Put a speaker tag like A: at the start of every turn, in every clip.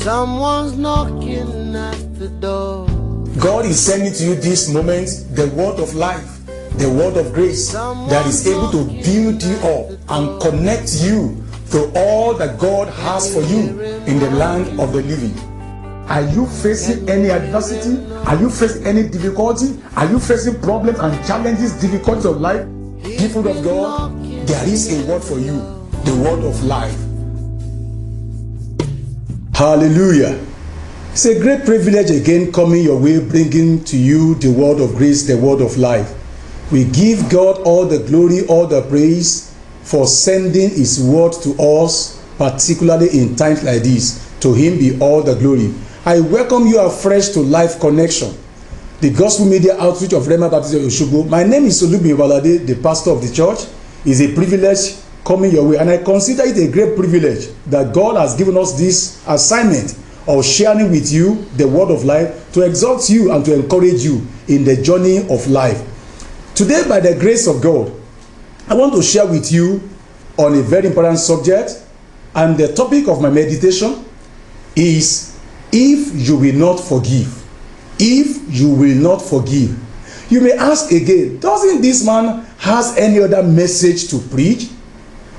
A: Someone's knocking at the door.
B: God is sending to you this moment the word of life, the word of grace that is able to build you up and connect you to all that God has for you in the land of the living. Are you facing any adversity? Are you facing any difficulty? Are you facing problems and challenges, difficulties of life? People of God, there is a word for you, the word of life. Hallelujah. It's a great privilege again coming your way, bringing to you the word of grace, the word of life. We give God all the glory, all the praise for sending his word to us, particularly in times like this. To him be all the glory. I welcome you afresh to Life Connection, the gospel media outreach of Rema Baptist of Osogbo. My name is Olubimi Balade, the pastor of the church. It's a privilege coming your way, and I consider it a great privilege that God has given us this assignment of sharing with you the word of life to exhort you and to encourage you in the journey of life. Today, by the grace of God, I want to share with you on a very important subject, and the topic of my meditation is if you will not forgive. If you will not forgive. You may ask again, doesn't this man has any other message to preach?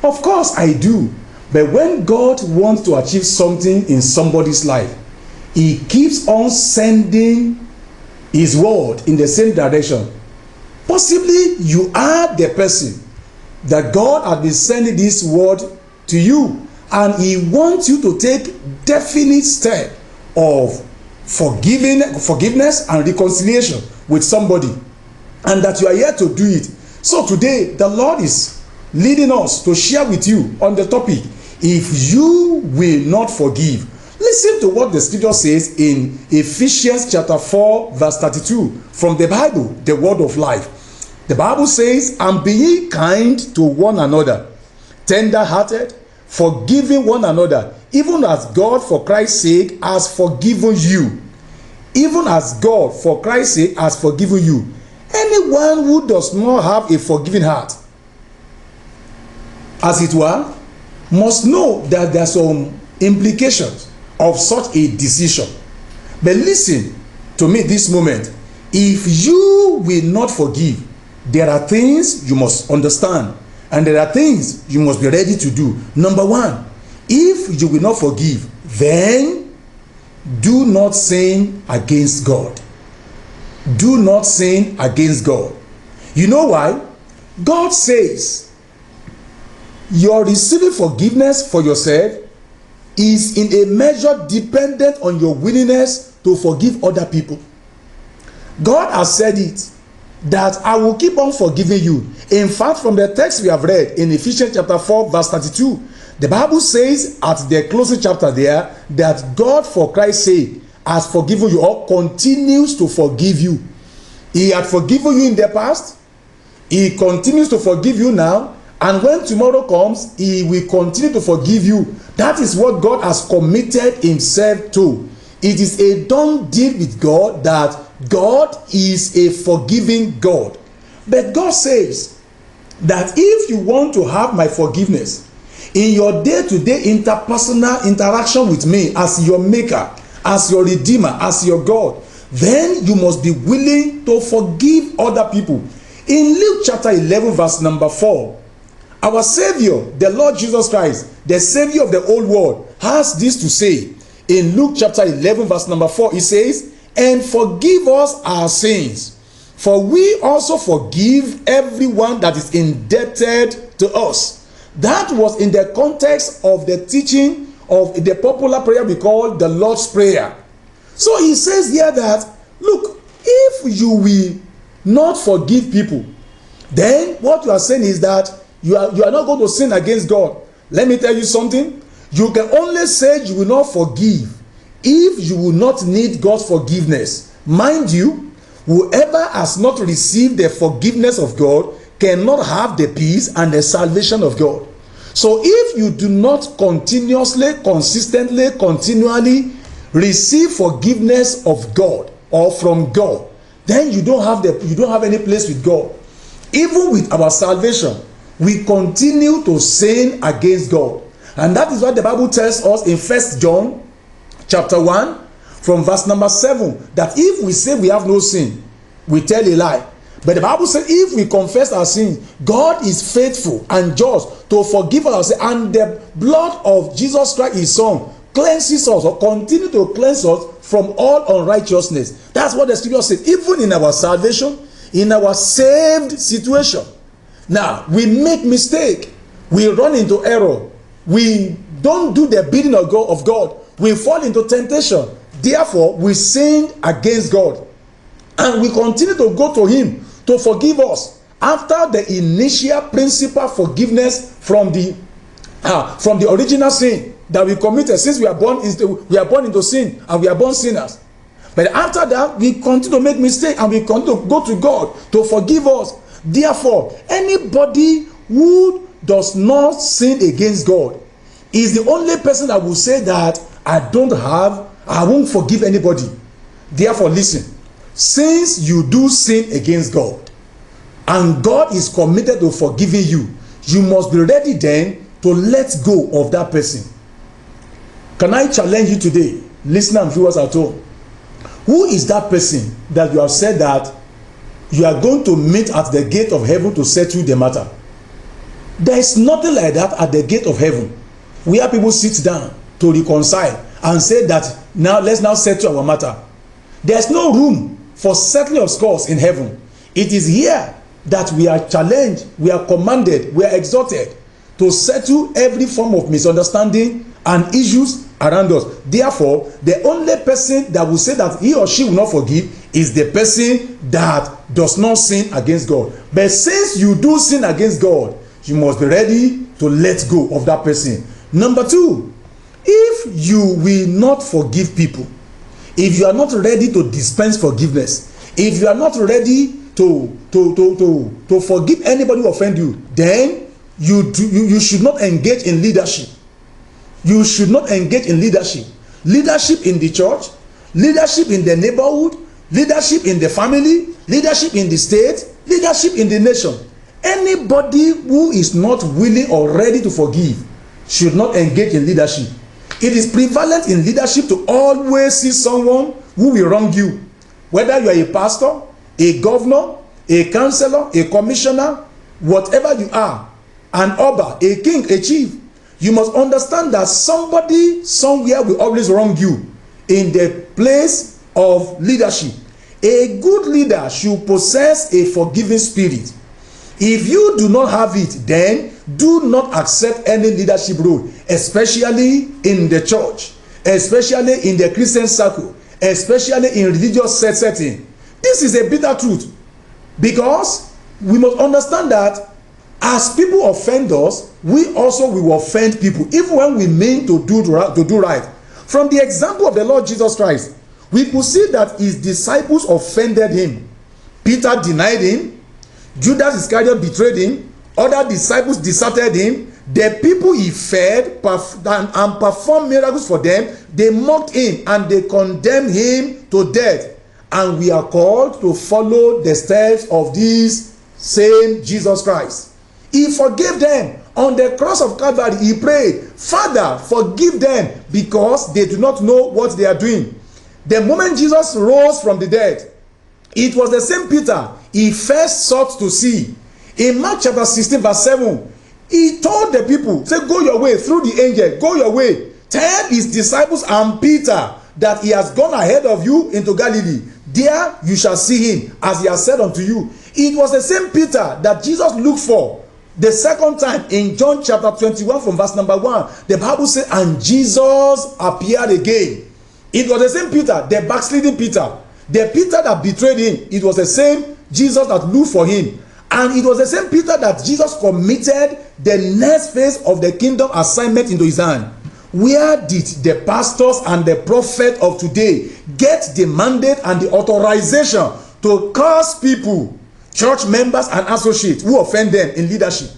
B: Of course I do. But when God wants to achieve something in somebody's life, he keeps on sending his word in the same direction. Possibly you are the person that God has been sending this word to you, and he wants you to take definite step of forgiveness and reconciliation with somebody, and that you are here to do it. So today the Lord is leading us to share with you on the topic, if you will not forgive. Listen to what the scripture says in Ephesians chapter 4 verse 32 from the Bible, the word of life. The Bible says, and be ye kind to one another, tender-hearted, forgiving one another, even as God for Christ's sake has forgiven you. Even as God for Christ's sake has forgiven you. Anyone who does not have a forgiving heart, as it were, must know that there are some implications of such a decision. But listen to me this moment. If you will not forgive, there are things you must understand, and there are things you must be ready to do. Number one, if you will not forgive, then do not sin against God. Do not sin against God. You know why? God says your receiving forgiveness for yourself is in a measure dependent on your willingness to forgive other people. God has said it, that I will keep on forgiving you. In fact, from the text we have read in Ephesians chapter 4 verse 32, the Bible says at the closing chapter there that God for Christ's sake has forgiven you or continues to forgive you. He had forgiven you in the past. He continues to forgive you now. And when tomorrow comes, he will continue to forgive you. That is what God has committed himself to. It is a done deal with God that God is a forgiving God. But God says that if you want to have my forgiveness in your day-to-day interpersonal interaction with me as your maker, as your redeemer, as your God, then you must be willing to forgive other people. In Luke chapter 11 verse number 4, our Savior, the Lord Jesus Christ, the Savior of the whole world, has this to say. In Luke chapter 11 verse number 4, he says, and forgive us our sins, for we also forgive everyone that is indebted to us. That was in the context of the teaching of the popular prayer we call the Lord's Prayer. So he says here that, look, if you will not forgive people, then what you are saying is that you are not going to sin against God. Let me tell you something. You can only say you will not forgive if you will not need God's forgiveness. Mind you, whoever has not received the forgiveness of God cannot have the peace and the salvation of God. So if you do not continuously, consistently, continually receive forgiveness of God or from God, then you don't have any place with God. Even with our salvation, we continue to sin against God. And that is what the Bible tells us in 1 John chapter 1, from verse number 7, that if we say we have no sin, we tell a lie. But the Bible says if we confess our sins, God is faithful and just to forgive us our sins, and the blood of Jesus Christ, his son, cleanses us or continue to cleanse us from all unrighteousness. That's what the scripture says. Even in our salvation, in our saved situation. Now, we make mistake. We run into error. We don't do the bidding of God. We fall into temptation. Therefore, we sin against God. And we continue to go to him to forgive us after the initial principal forgiveness from the original sin that we committed, since we are born into sin and we are born sinners. But after that, we continue to make mistakes and we continue to go to God to forgive us. Therefore, anybody who does not sin against God is the only person that will say that I won't forgive anybody. Therefore, listen, since you do sin against God and God is committed to forgiving you, you must be ready then to let go of that person. Can I challenge you today, listener and viewers at home? Who is that person that you have said that you are going to meet at the gate of heaven to settle the matter? There is nothing like that at the gate of heaven, where people sit down to reconcile and say that now let's now settle our matter. There is no room for settling of scores in heaven. It is here that we are challenged, we are commanded, we are exhorted to settle every form of misunderstanding and issues around us. Therefore, the only person that will say that he or she will not forgive is the person that does not sin against God. But since you do sin against God, you must be ready to let go of that person. Number two, if you will not forgive people, if you are not ready to dispense forgiveness, if you are not ready to forgive anybody who offend you, then you should not engage in leadership. You should not engage in leadership. Leadership in the church, leadership in the neighborhood, leadership in the family, leadership in the state, leadership in the nation. Anybody who is not willing or ready to forgive should not engage in leadership. It is prevalent in leadership to always see someone who will wrong you. Whether you are a pastor, a governor, a councillor, a commissioner, whatever you are, an oba, a king, a chief, you must understand that somebody somewhere will always wrong you in the place of leadership. A good leader should possess a forgiving spirit. If you do not have it, then do not accept any leadership role, especially in the church, especially in the Christian circle, especially in religious setting. This is a bitter truth, because we must understand that as people offend us, we also will offend people, even when we mean to do right. From the example of the Lord Jesus Christ, we could see that his disciples offended him. Peter denied him. Judas Iscariot betrayed him. Other disciples deserted him. The people he fed and performed miracles for them, they mocked him and they condemned him to death. And we are called to follow the steps of this same Jesus Christ. He forgave them. On the cross of Calvary, he prayed, Father, forgive them, because they do not know what they are doing. The moment Jesus rose from the dead, it was the same Peter he first sought to see. In Mark chapter 16 verse 7, he told the people, say, go your way through the angel, go your way. Tell his disciples and Peter that he has gone ahead of you into Galilee. There you shall see him, as he has said unto you. It was the same Peter that Jesus looked for the second time in John chapter 21 from verse number 1. The Bible says, and Jesus appeared again. It was the same Peter, the backsliding Peter. The Peter that betrayed him, it was the same Jesus that looked for him. And it was the same Peter that Jesus committed the next phase of the kingdom assignment into his hand. Where did the pastors and the prophet of today get the mandate and the authorization to curse people, church members and associates who offend them in leadership?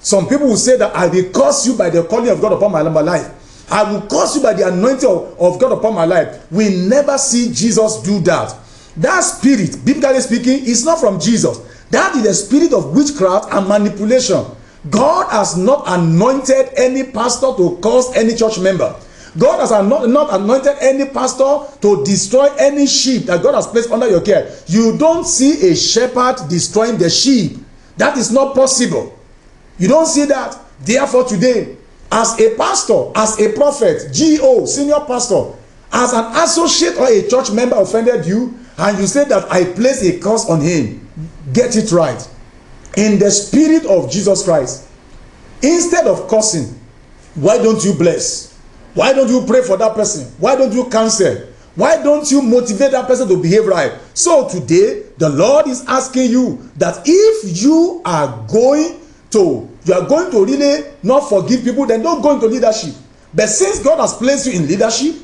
B: Some people will say that I will curse you by the calling of God upon my life. I will curse you by the anointing of God upon my life. We never see Jesus do that. That spirit, biblically speaking, is not from Jesus. That is the spirit of witchcraft and manipulation. God has not anointed any pastor to curse any church member. God has not anointed any pastor to destroy any sheep that God has placed under your care. You don't see a shepherd destroying the sheep. That is not possible. You don't see that. Therefore today, as a pastor, as a prophet, GO, senior pastor, as an associate or a church member offended you, and you say that I place a curse on him, get it right. In the spirit of Jesus Christ, instead of cursing, why don't you bless? Why don't you pray for that person? Why don't you counsel? Why don't you motivate that person to behave right? So today, the Lord is asking you that if you are going to really not forgive people, then don't go into leadership. But since God has placed you in leadership,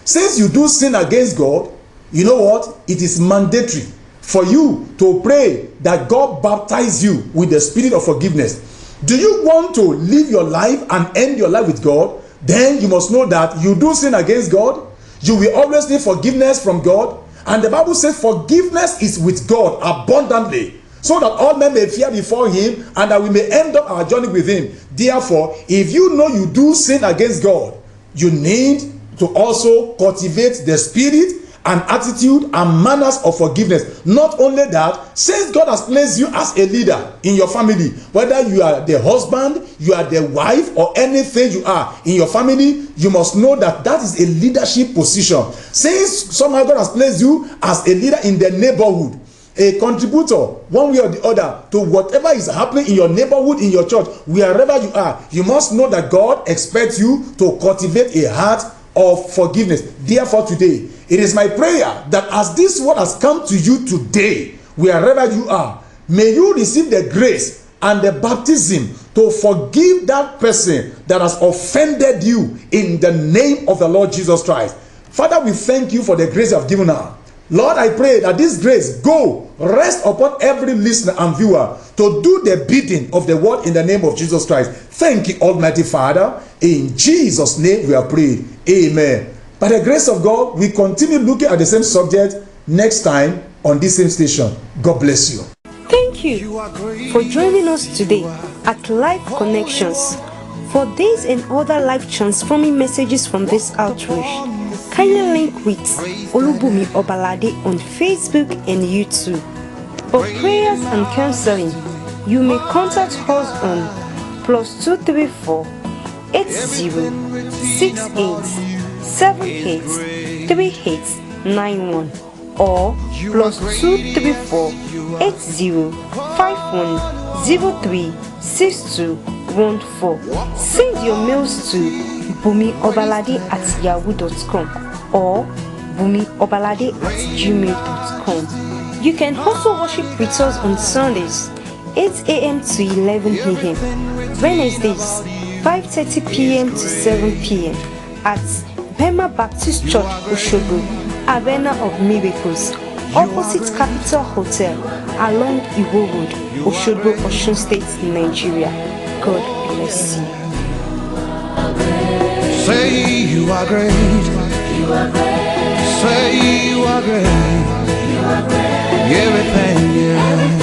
B: since you do sin against God, you know what? It is mandatory for you to pray that God baptize you with the spirit of forgiveness. Do you want to live your life and end your life with God? Then you must know that you do sin against God. You will always need forgiveness from God. And the Bible says forgiveness is with God abundantly, so that all men may fear before him and that we may end up our journey with him. Therefore, if you know you do sin against God, you need to also cultivate the spirit and attitude and manners of forgiveness. Not only that, since God has placed you as a leader in your family, whether you are the husband, you are the wife, or anything you are in your family, you must know that that is a leadership position. Since somehow God has placed you as a leader in the neighborhood, a contributor one way or the other to whatever is happening in your neighborhood, in your church, wherever you are, you must know that God expects you to cultivate a heart of forgiveness. Therefore today, it is my prayer that as this word has come to you today, wherever you are, may you receive the grace and the baptism to forgive that person that has offended you in the name of the Lord Jesus Christ. Father, we thank you for the grace you have given us. Lord, I pray that this grace go rest upon every listener and viewer to do the bidding of the word in the name of Jesus Christ. Thank you, Almighty Father. In Jesus' name we are prayed. Amen. By the grace of God, we continue looking at the same subject next time on this same station. God bless you.
C: Thank you for joining us today at Life Connections. For this and other life transforming messages from this outreach, kindly link with Olubumi Obalade on Facebook and YouTube. For prayers and counseling, you may contact us on +234 806878 3891 or +234 805103 6214. Send your mails to bumiobalade@yahoo.com or bumiobalade@gmail.com. You can also worship with us on Sundays, 8 a.m. to 11 a.m. Wednesdays, 5:30 p.m. to 7 p.m. at Bema Baptist Church, Oshogo, Arena of Miracles, opposite Capital Hotel, along Iwo Road, Oshogo, Osun State, Nigeria. God bless you.
A: Say you are great. You are great. Say you are great. You are great. Everything, yeah.